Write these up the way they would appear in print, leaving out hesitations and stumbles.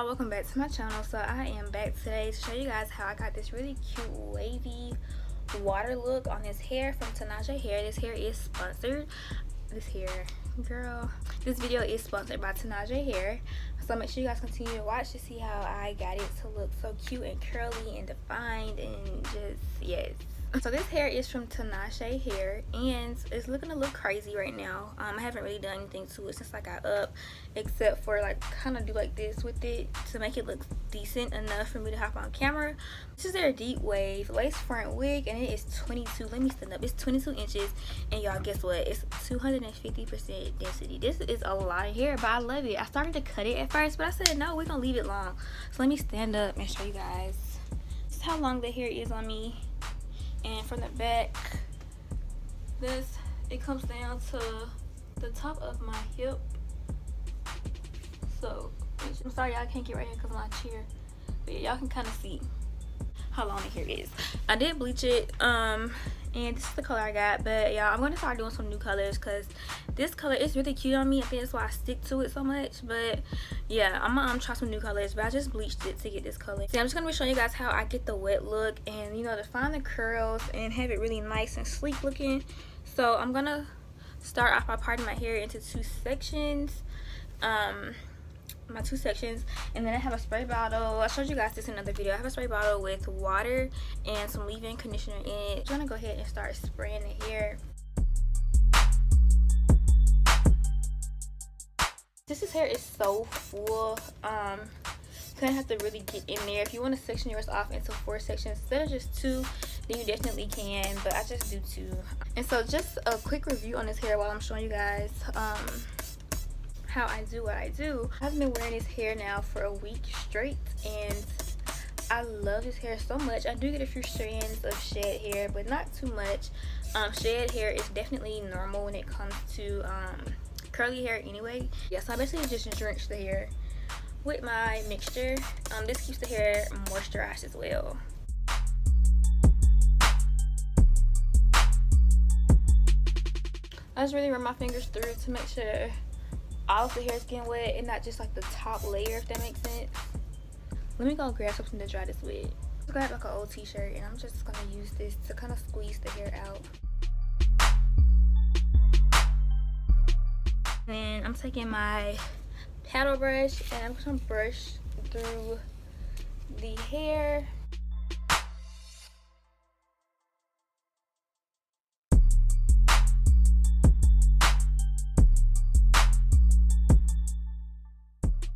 y'all, welcome back to my channel. So I am back today to show you guys how I got this really cute wavy water look on this hair from Tinashe hair. This hair is sponsored. This video is sponsored by Tinashe hair, so make sure you guys continue to watch to see how I got it to look so cute and curly and defined and just yes. So this hair is from Tinashe hair and it's looking a little crazy right now. I haven't really done anything to it since I got up, except for like kind of do like this with it to make it look decent enough for me to hop on camera. This is their deep wave lace front wig and it is 22, let me stand up, it's 22 inches, and y'all guess what, it's 250% density. This is a lot of hair, but I love it. I started to cut it at first, but I said no, we're gonna leave it long. So let me stand up and show you guys. This is how long the hair is on me. And from the back, it comes down to the top of my hip. So I'm sorry y'all can't get right here because of my chair, but yeah, y'all can kind of see how long the hair is. I did bleach it, and this is the color I got. But y'all, I'm gonna start doing some new colors because this color is really cute on me. I think that's why I stick to it so much. But yeah, I'm gonna try some new colors, but I just bleached it to get this color. So I'm just gonna be showing you guys how I get the wet look and, you know, define the curls and have it really nice and sleek looking. So I'm gonna start off by parting my hair into two sections. My two sections, and then I have a spray bottle. I showed you guys this in another video. I have a spray bottle with water and some leave-in conditioner in it. I'm gonna go ahead and start spraying the hair. This hair is so full. You kind of have to really get in there. If you want to section yours off into 4 sections instead of just 2, then you definitely can, but I just do 2. And so just a quick review on this hair while I'm showing you guys how I do what I do. I've been wearing this hair now for a week straight and I love this hair so much. I do get a few strands of shed hair, but not too much. Shed hair is definitely normal when it comes to curly hair anyway. Yeah, so I basically just drench the hair with my mixture. This keeps the hair moisturized as well. I just really run my fingers through to make sure all of the hair is getting wet and not just like the top layer, if that makes sense. Let me go grab something to dry this with. I got like an old t-shirt and I'm just gonna use this to kind of squeeze the hair out. Then I'm taking my paddle brush and I'm gonna brush through the hair.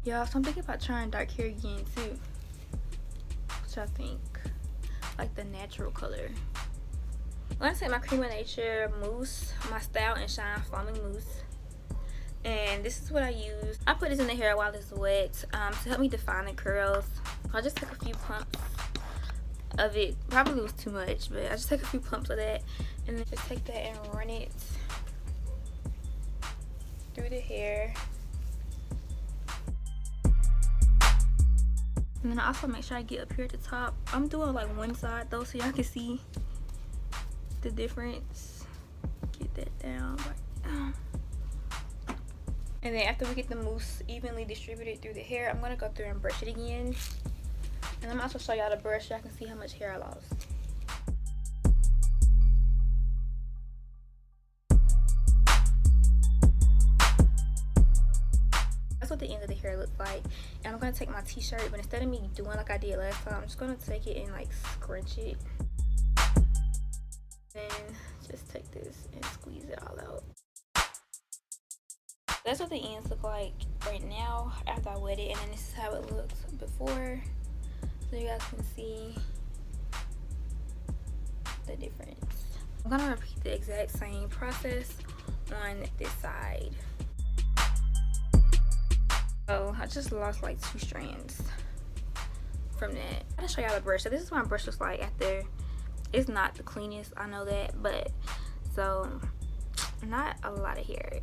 Y'all, so I'm thinking about trying dark hair again too, which I think like the natural color. I'm gonna take my Cream of Nature mousse, my Style and Shine foaming mousse, and this is what I use. I put this in the hair while it's wet to help me define the curls. I just took a few pumps of it. Probably was too much, but I just took a few pumps of that and then just take that and run it through the hair. And then I also make sure I get up here at the top. I'm doing like one side though so y'all can see the difference. Get that down right now. And then after we get the mousse evenly distributed through the hair, I'm gonna go through and brush it again. And I'm also show y'all the brush so y'all can see how much hair I lost. That's what the end of the hair looks like. And I'm gonna take my t-shirt, but instead of me doing like I did last time, I'm just gonna take it and like scrunch it. Then just take this and squeeze it all out. That's what the ends look like right now after I wet it, and then this is how it looked before, so you guys can see the difference. I'm gonna repeat the exact same process on this side. So I just lost like 2 strands from that. I'm gonna show y'all the brush. So this is what my brush looks like after. It's not the cleanest, I know that, but so not a lot of hair.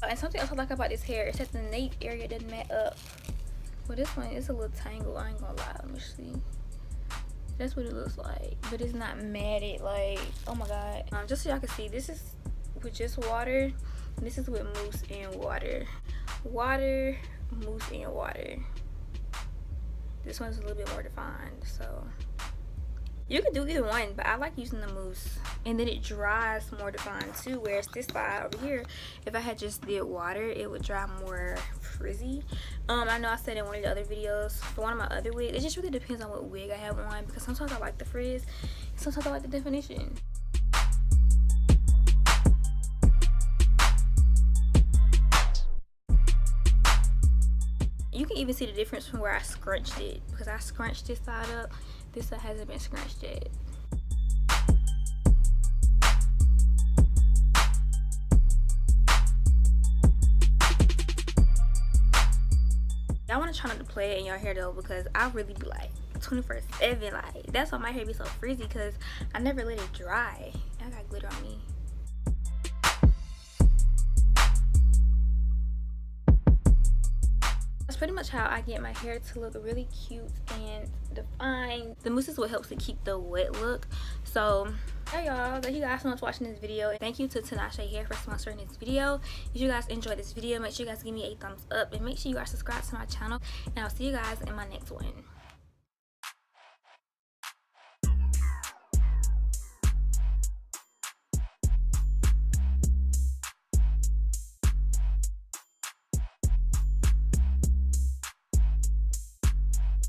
And something else I like about this hair is that the nape area doesn't mat up. Well, this one is a little tangled, I ain't gonna lie. Let me see. That's what it looks like, but it's not matted. Like, oh my god. Just so y'all can see, this is with just water This is with mousse and water. Water, mousse, and water. This one's a little bit more defined, so you can do either one, but I like using the mousse, and then it dries more defined too, whereas this side over here, if I had just did water, it would dry more frizzy. I know I said in one of the other videos for one of my other wigs, it just really depends on what wig I have on, because sometimes I like the frizz, sometimes I like the definition. You can even see the difference from where I scrunched it, because I scrunched this side up. This side hasn't been scrunched yet. Y'all want to try not to play it in your hair though, because I really be like 24/7. Like, that's why my hair be so frizzy, because I never let it dry. I got glitter on me. Pretty much how I get my hair to look really cute and defined. The mousse is what helps to keep the wet look. So hey y'all, thank you guys so much for watching this video. Thank you to Tinashe Hair for sponsoring this video. If you guys enjoyed this video, make sure you guys give me a thumbs up, and make sure you guys subscribe to my channel, and I'll see you guys in my next one.